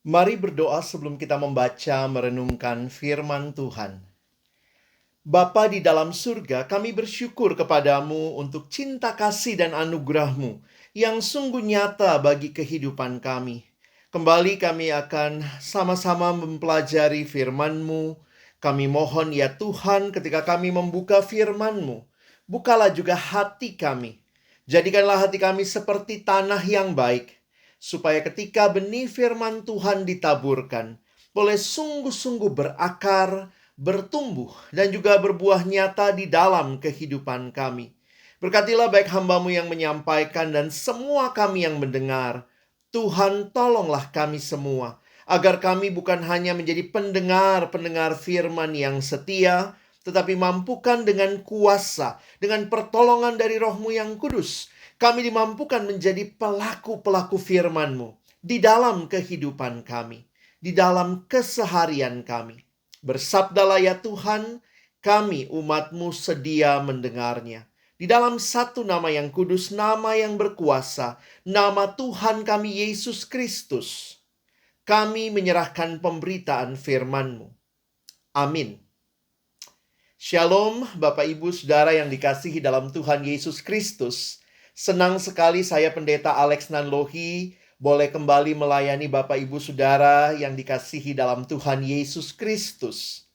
Mari berdoa sebelum kita membaca merenungkan firman Tuhan. Bapa di dalam surga, kami bersyukur kepadamu untuk cinta kasih dan anugerah-Mu yang sungguh nyata bagi kehidupan kami. Kembali kami akan sama-sama mempelajari firman-Mu. Kami mohon ya Tuhan, ketika kami membuka firman-Mu, bukalah juga hati kami. Jadikanlah hati kami seperti tanah yang baik, supaya ketika benih firman Tuhan ditaburkan, boleh sungguh-sungguh berakar, bertumbuh, dan juga berbuah nyata di dalam kehidupan kami. Berkatilah baik hamba-Mu yang menyampaikan dan semua kami yang mendengar. Tuhan, tolonglah kami semua, agar kami bukan hanya menjadi pendengar-pendengar firman yang setia, tetapi mampukan dengan kuasa, dengan pertolongan dari Roh-Mu yang kudus, kami dimampukan menjadi pelaku-pelaku firman-Mu di dalam kehidupan kami, di dalam keseharian kami. Bersabdalah ya Tuhan, kami umat-Mu sedia mendengarnya. Di dalam satu nama yang kudus, nama yang berkuasa, nama Tuhan kami Yesus Kristus, kami menyerahkan pemberitaan firman-Mu. Amin. Shalom Bapak Ibu Saudara yang dikasihi dalam Tuhan Yesus Kristus. Senang sekali saya Pendeta Alex Nanlohi boleh kembali melayani Bapak Ibu Saudara yang dikasihi dalam Tuhan Yesus Kristus.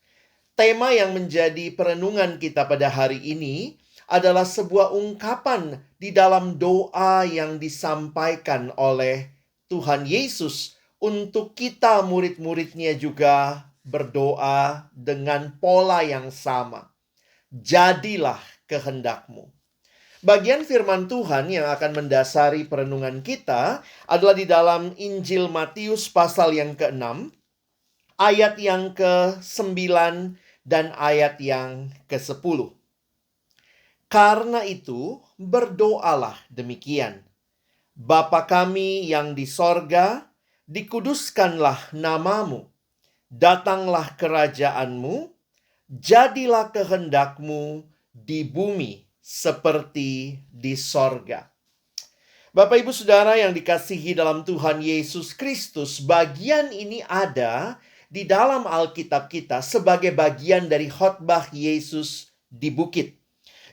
Tema yang menjadi perenungan kita pada hari ini adalah sebuah ungkapan di dalam doa yang disampaikan oleh Tuhan Yesus untuk kita murid-muridnya juga berdoa dengan pola yang sama. Jadilah kehendak-Mu. Bagian firman Tuhan yang akan mendasari perenungan kita adalah di dalam Injil Matius pasal yang ke-6, ayat yang ke-9 dan ayat yang ke-10. Karena itu, berdoalah demikian. Bapa kami yang di sorga, dikuduskanlah nama-Mu. Datanglah kerajaan-Mu, jadilah kehendak-Mu di bumi seperti di sorga. Bapak Ibu Saudara yang dikasihi dalam Tuhan Yesus Kristus, bagian ini ada di dalam Alkitab kita sebagai bagian dari khotbah Yesus di bukit.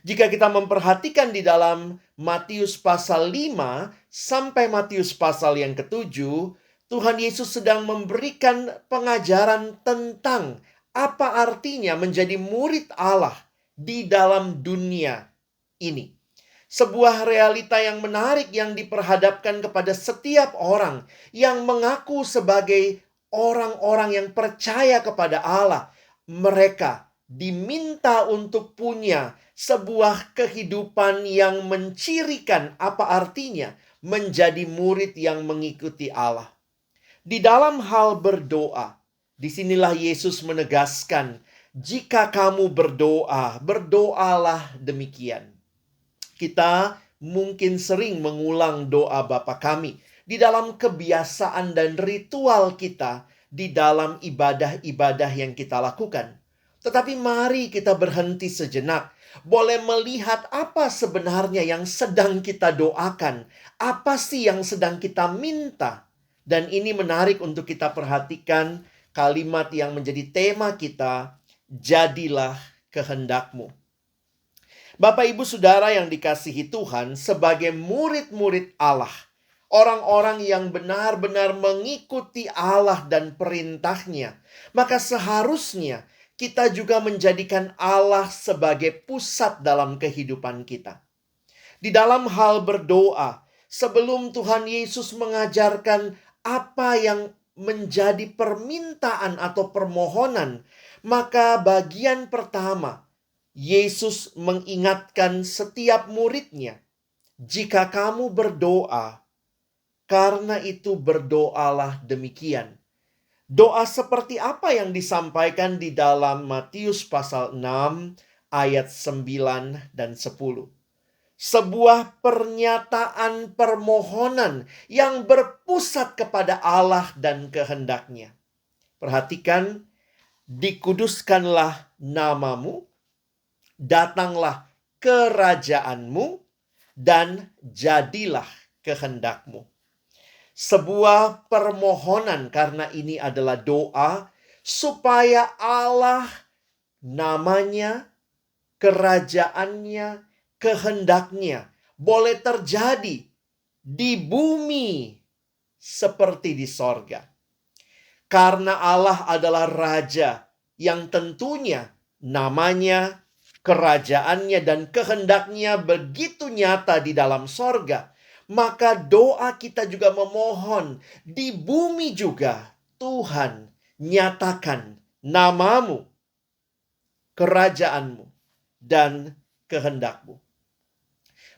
Jika kita memperhatikan di dalam Matius pasal 5 sampai Matius pasal yang ke-7, Tuhan Yesus sedang memberikan pengajaran tentang apa artinya menjadi murid Allah di dalam dunia ini. Sebuah realita yang menarik yang diperhadapkan kepada setiap orang yang mengaku sebagai orang-orang yang percaya kepada Allah. Mereka diminta untuk punya sebuah kehidupan yang mencirikan apa artinya menjadi murid yang mengikuti Allah. Di dalam hal berdoa, disinilah Yesus menegaskan, jika kamu berdoa, berdoalah demikian. Kita mungkin sering mengulang doa Bapa kami di dalam kebiasaan dan ritual kita di dalam ibadah-ibadah yang kita lakukan. Tetapi mari kita berhenti sejenak, boleh melihat apa sebenarnya yang sedang kita doakan, apa sih yang sedang kita minta. Dan ini menarik untuk kita perhatikan kalimat yang menjadi tema kita, jadilah kehendak-Mu. Bapak Ibu Saudara yang dikasihi Tuhan, sebagai murid-murid Allah, orang-orang yang benar-benar mengikuti Allah dan perintahnya, maka seharusnya kita juga menjadikan Allah sebagai pusat dalam kehidupan kita. Di dalam hal berdoa, sebelum Tuhan Yesus mengajarkan apa yang menjadi permintaan atau permohonan, maka bagian pertama, Yesus mengingatkan setiap muridnya, jika kamu berdoa, karena itu berdoalah demikian. Doa seperti apa yang disampaikan di dalam Matius pasal 6 ayat 9 dan 10? Sebuah pernyataan permohonan yang berpusat kepada Allah dan kehendaknya. Perhatikan, dikuduskanlah nama-Mu, datanglah kerajaan-Mu, dan jadilah kehendak-Mu. sebuah permohonan karena ini adalah doa supaya Allah, namanya, kerajaannya, kehendaknya boleh terjadi di bumi seperti di sorga. Karena Allah adalah Raja yang tentunya namanya, kerajaannya, dan kehendaknya begitu nyata di dalam sorga, maka doa kita juga memohon di bumi juga, Tuhan, nyatakan namamu, kerajaanmu, dan kehendakmu.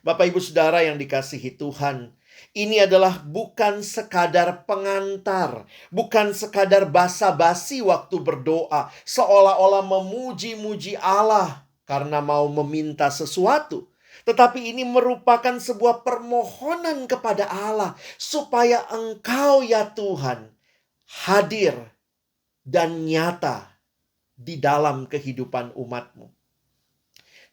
Bapak Ibu Saudara yang dikasihi Tuhan, ini adalah bukan sekadar pengantar, bukan sekadar basa-basi waktu berdoa, seolah-olah memuji-muji Allah karena mau meminta sesuatu. Tetapi ini merupakan sebuah permohonan kepada Allah supaya Engkau ya Tuhan hadir dan nyata di dalam kehidupan umat-Mu.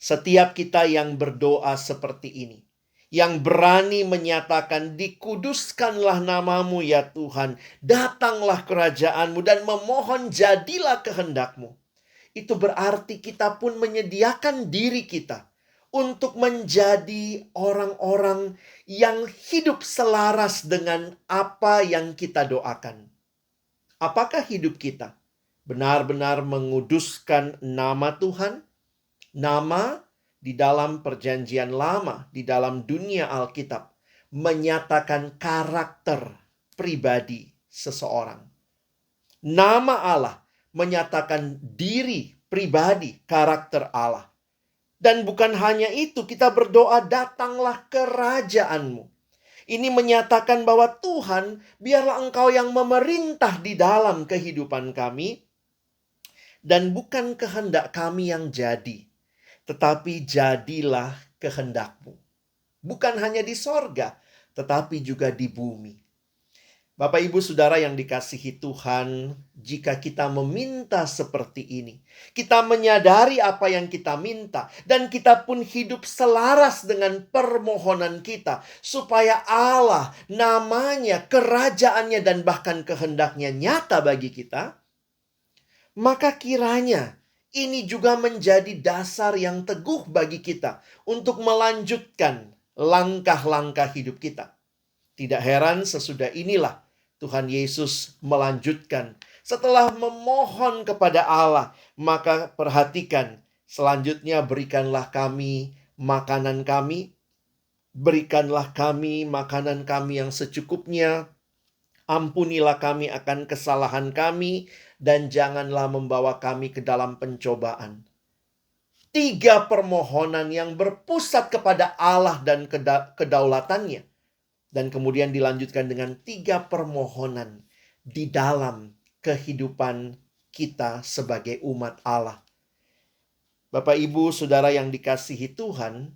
Setiap kita yang berdoa seperti ini, yang berani menyatakan dikuduskanlah namamu ya Tuhan, datanglah kerajaanmu, dan memohon jadilah kehendakmu. Itu berarti kita pun menyediakan diri kita untuk menjadi orang-orang yang hidup selaras dengan apa yang kita doakan. Apakah hidup kita benar-benar menguduskan nama Tuhan? Nama di dalam perjanjian lama, di dalam dunia Alkitab, menyatakan karakter pribadi seseorang. Nama Allah menyatakan diri pribadi karakter Allah. Dan bukan hanya itu, kita berdoa datanglah kerajaanmu. Ini menyatakan bahwa Tuhan, biarlah Engkau yang memerintah di dalam kehidupan kami. Dan bukan kehendak kami yang jadi, tetapi jadilah kehendakmu. Bukan hanya di sorga, tetapi juga di bumi. Bapak Ibu Saudara yang dikasihi Tuhan, jika kita meminta seperti ini, kita menyadari apa yang kita minta, dan kita pun hidup selaras dengan permohonan kita, supaya Allah, namanya, kerajaannya, dan bahkan kehendaknya nyata bagi kita, maka kiranya ini juga menjadi dasar yang teguh bagi kita untuk melanjutkan langkah-langkah hidup kita. Tidak heran sesudah inilah Tuhan Yesus melanjutkan. Setelah memohon kepada Allah, maka perhatikan, selanjutnya berikanlah kami makanan kami. Berikanlah kami makanan kami yang secukupnya. Ampunilah kami akan kesalahan kami, dan janganlah membawa kami ke dalam pencobaan. 3 permohonan yang berpusat kepada Allah dan kedaulatannya. Dan kemudian dilanjutkan dengan 3 permohonan di dalam kehidupan kita sebagai umat Allah. Bapak, Ibu, Saudara yang dikasihi Tuhan,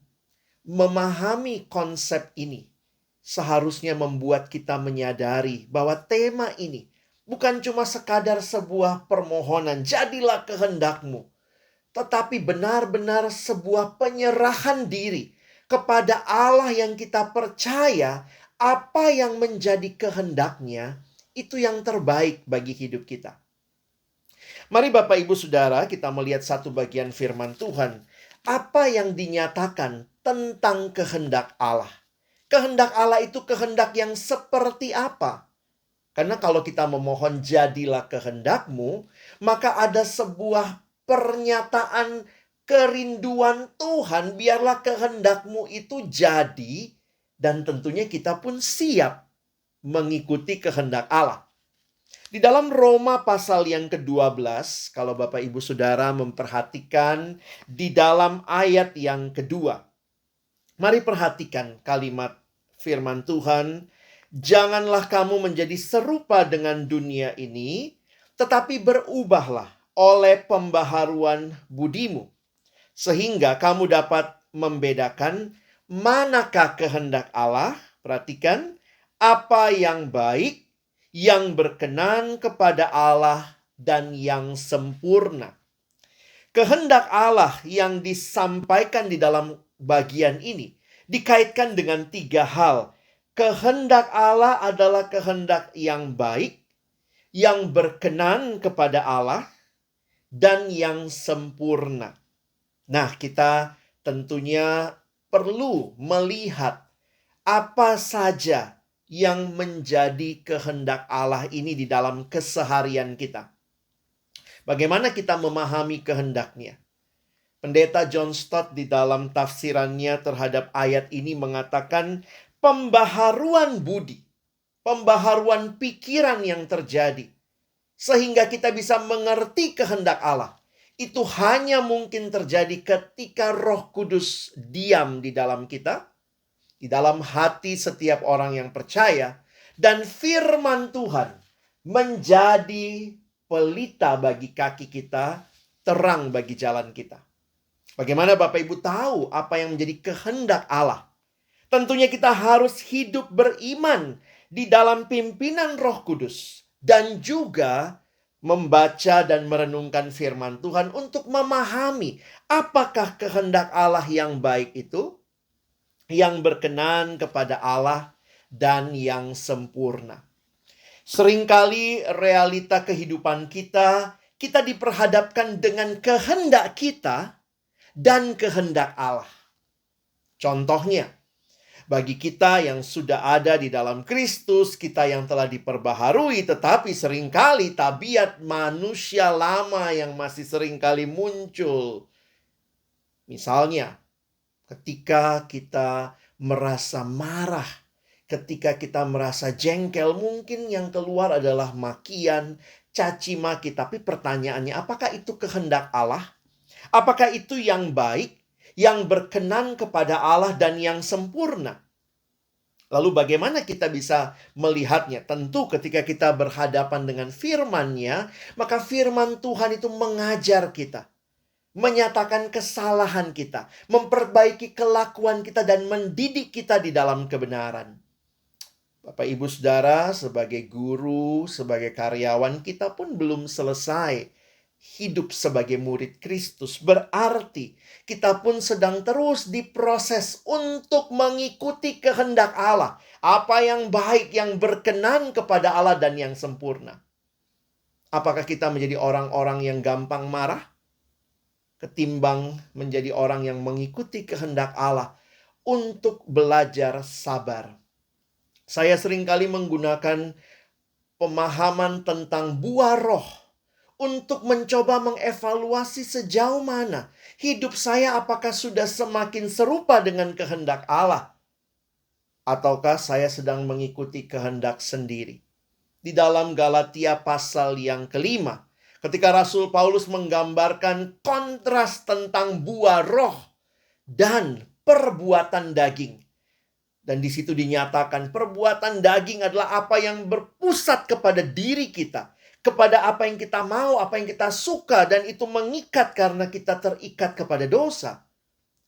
memahami konsep ini seharusnya membuat kita menyadari bahwa tema ini bukan cuma sekadar sebuah permohonan, jadilah kehendakmu, tetapi benar-benar sebuah penyerahan diri kepada Allah yang kita percaya apa yang menjadi kehendaknya itu yang terbaik bagi hidup kita. Mari Bapak Ibu Saudara kita melihat satu bagian firman Tuhan. Apa yang dinyatakan tentang kehendak Allah? Kehendak Allah itu kehendak yang seperti apa? Karena kalau kita memohon jadilah kehendakmu, maka ada sebuah pernyataan kerinduan Tuhan, biarlah kehendakmu itu jadi, dan tentunya kita pun siap mengikuti kehendak Allah. Di dalam Roma pasal yang ke-12, kalau Bapak Ibu Saudara memperhatikan di dalam ayat yang kedua, mari perhatikan kalimat firman Tuhan. Janganlah kamu menjadi serupa dengan dunia ini, tetapi berubahlah oleh pembaharuan budimu, sehingga kamu dapat membedakan manakah kehendak Allah. Perhatikan, apa yang baik, yang berkenan kepada Allah, dan yang sempurna. Kehendak Allah yang disampaikan di dalam bagian ini dikaitkan dengan 3 hal. Kehendak Allah adalah kehendak yang baik, yang berkenan kepada Allah, dan yang sempurna. Nah, kita tentunya perlu melihat apa saja yang menjadi kehendak Allah ini di dalam keseharian kita. Bagaimana kita memahami kehendaknya? Pendeta John Stott di dalam tafsirannya terhadap ayat ini mengatakan pembaharuan budi, pembaharuan pikiran yang terjadi sehingga kita bisa mengerti kehendak Allah. Itu hanya mungkin terjadi ketika Roh Kudus diam di dalam kita, di dalam hati setiap orang yang percaya, dan firman Tuhan menjadi pelita bagi kaki kita, terang bagi jalan kita. Bagaimana Bapak Ibu tahu apa yang menjadi kehendak Allah? Tentunya kita harus hidup beriman di dalam pimpinan Roh Kudus dan juga membaca dan merenungkan firman Tuhan untuk memahami apakah kehendak Allah yang baik itu, yang berkenan kepada Allah dan yang sempurna. Seringkali realita kehidupan kita diperhadapkan dengan kehendak kita dan kehendak Allah. Contohnya, bagi kita yang sudah ada di dalam Kristus, kita yang telah diperbaharui, tetapi seringkali tabiat manusia lama yang masih seringkali muncul. Misalnya, ketika kita merasa marah, ketika kita merasa jengkel, mungkin yang keluar adalah makian, caci maki. Tapi pertanyaannya, apakah itu kehendak Allah? Apakah itu yang baik, yang berkenan kepada Allah dan yang sempurna? Lalu bagaimana kita bisa melihatnya? Tentu ketika kita berhadapan dengan firman-Nya, maka firman Tuhan itu mengajar kita, menyatakan kesalahan kita, memperbaiki kelakuan kita, dan mendidik kita di dalam kebenaran. Bapak Ibu Saudara, sebagai guru, sebagai karyawan, kita pun belum selesai hidup sebagai murid Kristus. Berarti kita pun sedang terus diproses untuk mengikuti kehendak Allah. Apa yang baik, yang berkenan kepada Allah dan yang sempurna. Apakah kita menjadi orang-orang yang gampang marah? Ketimbang menjadi orang yang mengikuti kehendak Allah untuk belajar sabar. Saya seringkali menggunakan pemahaman tentang buah roh untuk mencoba mengevaluasi sejauh mana hidup saya, apakah sudah semakin serupa dengan kehendak Allah, ataukah saya sedang mengikuti kehendak sendiri. Di dalam Galatia pasal yang kelima, ketika Rasul Paulus menggambarkan kontras tentang buah roh dan perbuatan daging. Dan di situ dinyatakan perbuatan daging adalah apa yang berpusat kepada diri kita, kepada apa yang kita mau, apa yang kita suka, dan itu mengikat karena kita terikat kepada dosa.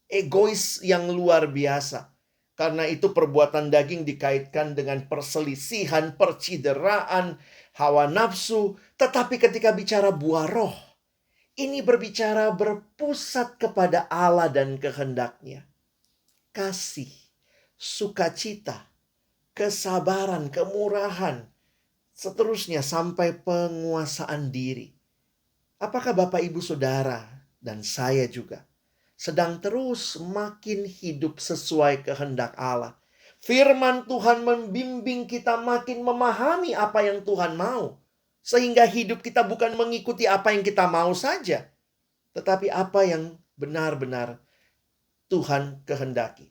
Egois yang luar biasa. Karena itu perbuatan daging dikaitkan dengan perselisihan, percideraan, hawa nafsu. Tetapi ketika bicara buah roh, ini berbicara berpusat kepada Allah dan kehendak-Nya. Kasih, sukacita, kesabaran, kemurahan, seterusnya sampai penguasaan diri. Apakah Bapak Ibu Saudara dan saya juga sedang terus makin hidup sesuai kehendak Allah? Firman Tuhan membimbing kita makin memahami apa yang Tuhan mau. Sehingga hidup kita bukan mengikuti apa yang kita mau saja, tetapi apa yang benar-benar Tuhan kehendaki.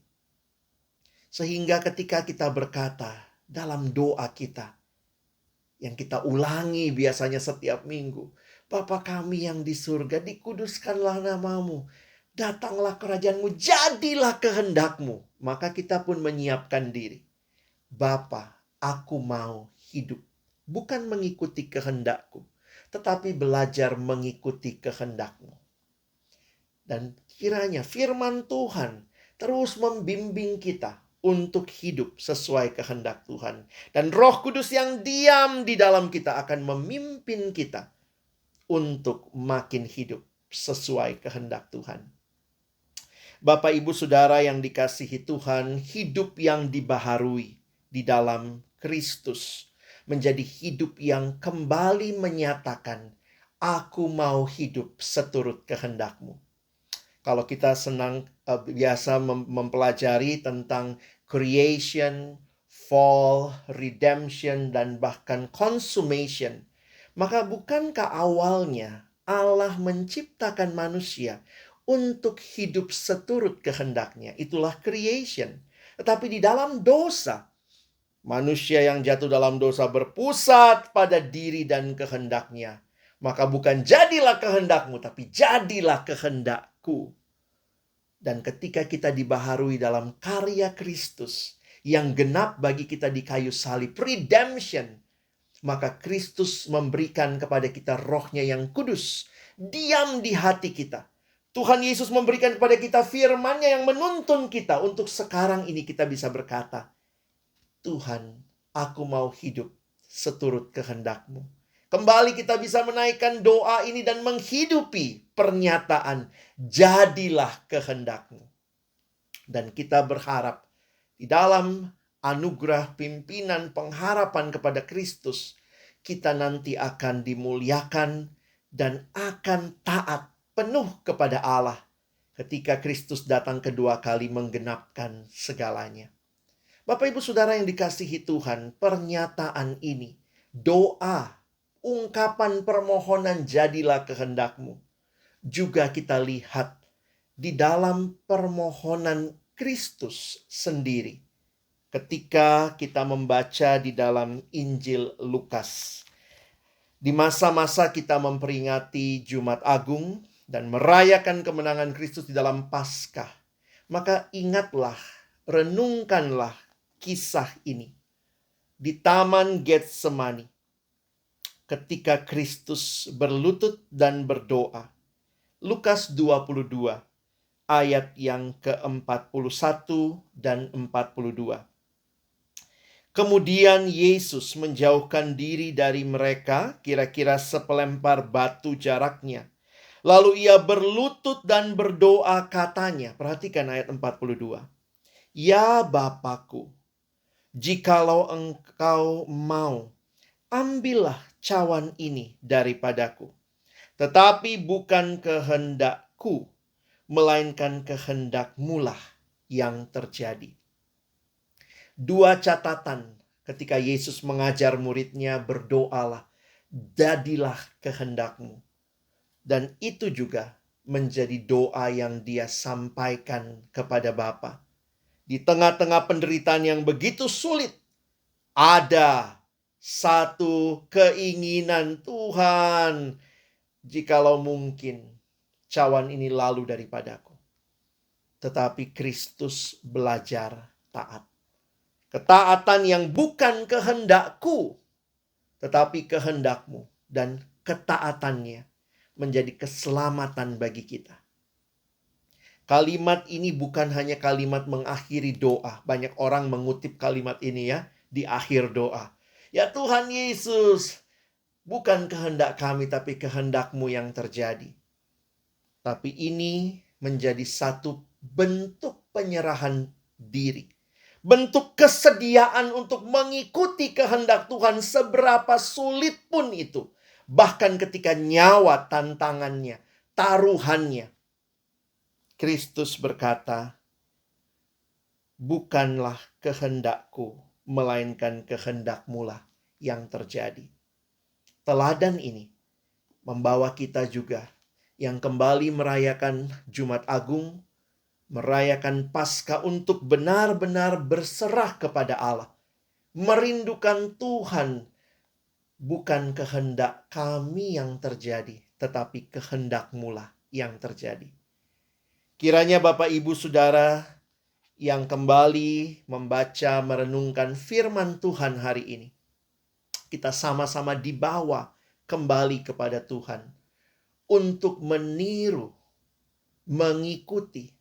Sehingga ketika kita berkata dalam doa kita, yang kita ulangi biasanya setiap minggu, Bapa kami yang di surga, dikuduskanlah namamu, datanglah kerajaan-Mu, jadilah kehendak-Mu. Maka kita pun menyiapkan diri. Bapa, aku mau hidup, bukan mengikuti kehendak-Ku, tetapi belajar mengikuti kehendak-Mu. Dan kiranya firman Tuhan terus membimbing kita untuk hidup sesuai kehendak Tuhan. Dan Roh Kudus yang diam di dalam kita akan memimpin kita untuk makin hidup sesuai kehendak Tuhan. Bapak Ibu Saudara yang dikasihi Tuhan, hidup yang dibaharui di dalam Kristus. Menjadi hidup yang kembali menyatakan, aku mau hidup seturut kehendak-Mu. Kalau kita biasa mempelajari tentang creation, fall, redemption, dan bahkan consummation, maka bukankah awalnya Allah menciptakan manusia untuk hidup seturut kehendaknya? Itulah creation. Tetapi di dalam dosa, manusia yang jatuh dalam dosa berpusat pada diri dan kehendaknya. Maka bukan jadilah kehendak-Mu, tapi jadilah kehendak-Ku. Dan ketika kita dibaharui dalam karya Kristus yang genap bagi kita di kayu salib, redemption, maka Kristus memberikan kepada kita rohnya yang kudus, diam di hati kita. Tuhan Yesus memberikan kepada kita firman-Nya yang menuntun kita untuk sekarang ini kita bisa berkata, Tuhan, aku mau hidup seturut kehendak-Mu. Kembali kita bisa menaikkan doa ini dan menghidupi pernyataan, jadilah kehendak-Mu. Dan kita berharap di dalam anugerah pimpinan pengharapan kepada Kristus, kita nanti akan dimuliakan dan akan taat penuh kepada Allah ketika Kristus datang kedua kali menggenapkan segalanya. Bapak Ibu Saudara yang dikasihi Tuhan, pernyataan ini, doa, ungkapan permohonan jadilah kehendak-Mu, juga kita lihat di dalam permohonan Kristus sendiri. Ketika kita membaca di dalam Injil Lukas. Di masa-masa kita memperingati Jumat Agung dan merayakan kemenangan Kristus di dalam Paskah, maka ingatlah, renungkanlah kisah ini. Di Taman Getsemani, ketika Kristus berlutut dan berdoa. Lukas 22, ayat yang ke-41 dan 42. Kemudian Yesus menjauhkan diri dari mereka, kira-kira sepelempar batu jaraknya. Lalu ia berlutut dan berdoa katanya, perhatikan ayat 42. Ya Bapakku, jikalau Engkau mau, ambillah cawan ini daripadaku. Tetapi bukan kehendakku, melainkan kehendak-Mu lah yang terjadi. Dua catatan ketika Yesus mengajar muridnya, berdoalah, jadilah kehendak-Mu. Dan itu juga menjadi doa yang dia sampaikan kepada Bapa. Di tengah-tengah penderitaan yang begitu sulit, ada satu keinginan, Tuhan, jikalau mungkin cawan ini lalu daripadaku. Tetapi Kristus belajar taat. Ketaatan yang bukan kehendakku, tetapi kehendak-Mu. Dan ketaatannya menjadi keselamatan bagi kita. Kalimat ini bukan hanya kalimat mengakhiri doa. Banyak orang mengutip kalimat ini ya di akhir doa. Ya Tuhan Yesus, bukan kehendak kami, tapi kehendak-Mu yang terjadi. Tapi ini menjadi satu bentuk penyerahan diri. Bentuk kesediaan untuk mengikuti kehendak Tuhan seberapa sulit pun itu. Bahkan ketika nyawa tantangannya, taruhannya. Kristus berkata, bukanlah kehendakku, melainkan kehendak-Mu lah yang terjadi. Teladan ini membawa kita juga yang kembali merayakan Jumat Agung, merayakan Paskah untuk benar-benar berserah kepada Allah. Merindukan Tuhan, bukan kehendak kami yang terjadi, tetapi kehendak-Mu lah yang terjadi. Kiranya Bapak Ibu Saudara yang kembali membaca, merenungkan firman Tuhan hari ini, kita sama-sama dibawa kembali kepada Tuhan untuk meniru, mengikuti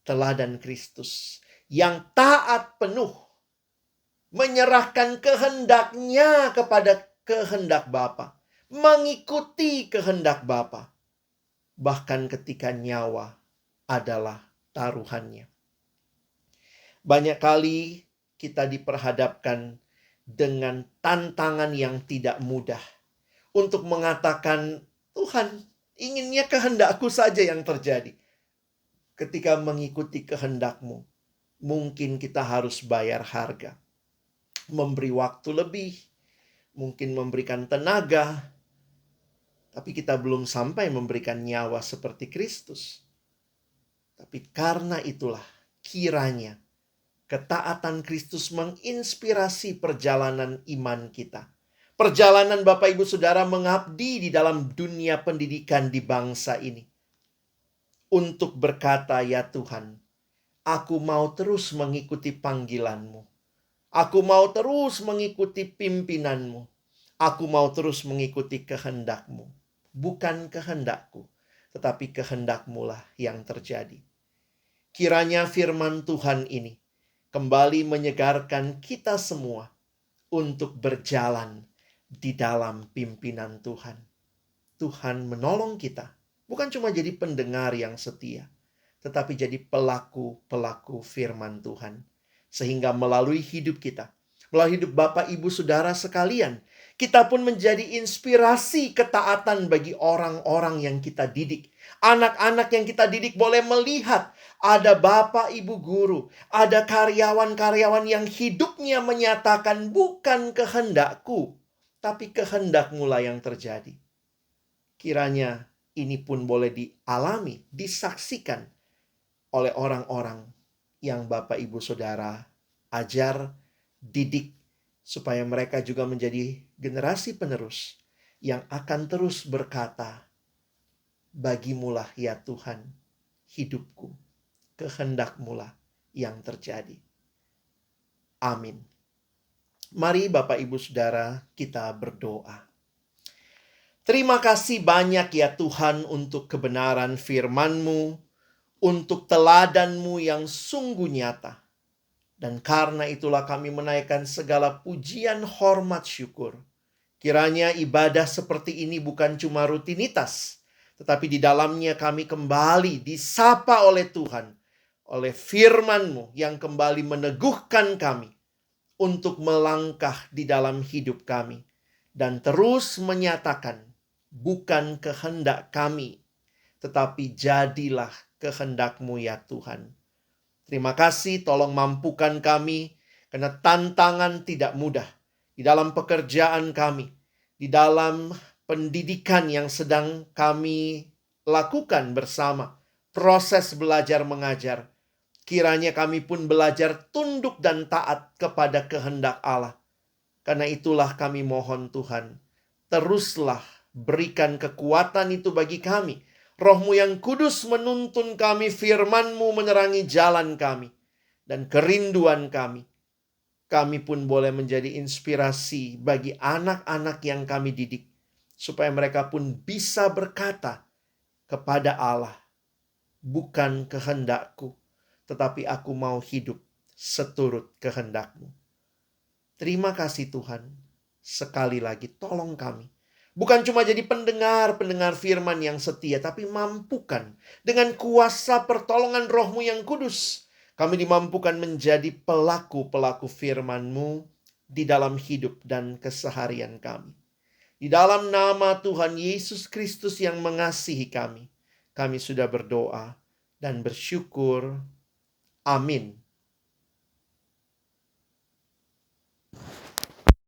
teladan Kristus yang taat penuh, menyerahkan kehendaknya kepada kehendak Bapa, mengikuti kehendak Bapa, bahkan ketika nyawa adalah taruhannya. Banyak kali kita diperhadapkan dengan tantangan yang tidak mudah untuk mengatakan, Tuhan, inginnya kehendakku saja yang terjadi. Ketika mengikuti kehendak-Mu, mungkin kita harus bayar harga. Memberi waktu lebih, mungkin memberikan tenaga, tapi kita belum sampai memberikan nyawa seperti Kristus. Tapi karena itulah, kiranya ketaatan Kristus menginspirasi perjalanan iman kita. Perjalanan Bapak Ibu Saudara mengabdi di dalam dunia pendidikan di bangsa ini. Untuk berkata, ya Tuhan, aku mau terus mengikuti panggilan-Mu. Aku mau terus mengikuti pimpinan-Mu. Aku mau terus mengikuti kehendak-Mu. Bukan kehendakku, tetapi kehendak-Mu lah yang terjadi. Kiranya firman Tuhan ini kembali menyegarkan kita semua untuk berjalan di dalam pimpinan Tuhan. Tuhan menolong kita, bukan cuma jadi pendengar yang setia, tetapi jadi pelaku-pelaku firman Tuhan. Sehingga melalui hidup kita, melalui hidup Bapak Ibu Saudara sekalian, kita pun menjadi inspirasi ketaatan bagi orang-orang yang kita didik. Anak-anak yang kita didik boleh melihat ada Bapak Ibu guru, ada karyawan-karyawan yang hidupnya menyatakan bukan kehendakku, tapi kehendak-Mu lah yang terjadi. Kiranya ini pun boleh dialami, disaksikan oleh orang-orang yang Bapak Ibu Saudara ajar, didik, supaya mereka juga menjadi generasi penerus yang akan terus berkata, Bagimu lah ya Tuhan hidupku, kehendak-Mu lah yang terjadi. Amin. Mari Bapak Ibu Saudara kita berdoa. Terima kasih banyak ya Tuhan untuk kebenaran firman-Mu, untuk teladan-Mu yang sungguh nyata. Dan karena itulah kami menaikkan segala pujian, hormat, syukur. Kiranya ibadah seperti ini bukan cuma rutinitas, tetapi di dalamnya kami kembali disapa oleh Tuhan, oleh firman-Mu yang kembali meneguhkan kami untuk melangkah di dalam hidup kami. Dan terus menyatakan, bukan kehendak kami, tetapi jadilah kehendak-Mu ya Tuhan. Terima kasih, tolong mampukan kami, karena tantangan tidak mudah di dalam pekerjaan kami, di dalam pendidikan yang sedang kami lakukan bersama, proses belajar mengajar. Kiranya kami pun belajar tunduk dan taat kepada kehendak Allah. Karena itulah kami mohon Tuhan, teruslah berikan kekuatan itu bagi kami. Roh-Mu yang kudus menuntun kami, firman-Mu menerangi jalan kami, dan kerinduan kami. Kami pun boleh menjadi inspirasi bagi anak-anak yang kami didik, supaya mereka pun bisa berkata kepada Allah, bukan kehendakku, tetapi aku mau hidup seturut kehendak-Mu. Terima kasih Tuhan. Sekali lagi tolong kami. Bukan cuma jadi pendengar firman yang setia, tapi mampukan dengan kuasa pertolongan Roh-Mu yang kudus. Kami dimampukan menjadi pelaku-pelaku firman-Mu di dalam hidup dan keseharian kami. Di dalam nama Tuhan Yesus Kristus yang mengasihi kami sudah berdoa dan bersyukur. Amin.